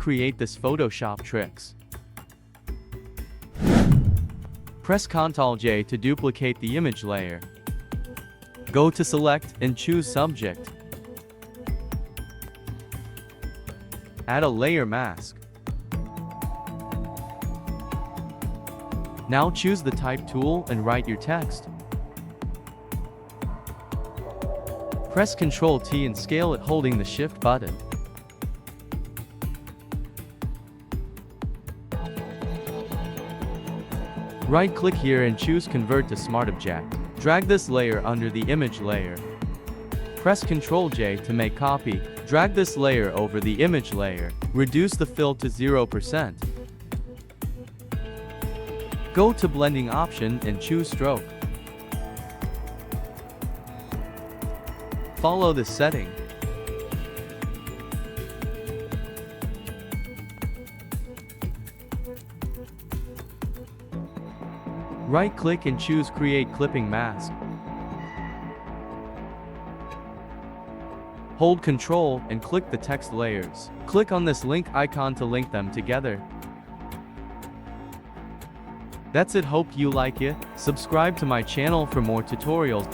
recreate this Photoshop tricks. Press Ctrl J to duplicate the image layer. Go to Select and choose Subject. Add a layer mask. Now choose the Type tool and write your text. Press Ctrl T and scale it holding the Shift button. Right-click here and choose Convert to Smart Object. Drag this layer under the image layer. Press Ctrl J to make copy. Drag this layer over the image layer. Reduce the fill to 0%. Go to Blending option and choose Stroke. Follow this setting. Right-click and choose Create Clipping Mask. Hold Ctrl and click the text layers. Click on this link icon to link them together. That's it. Hope you like it. Subscribe to my channel for more tutorials.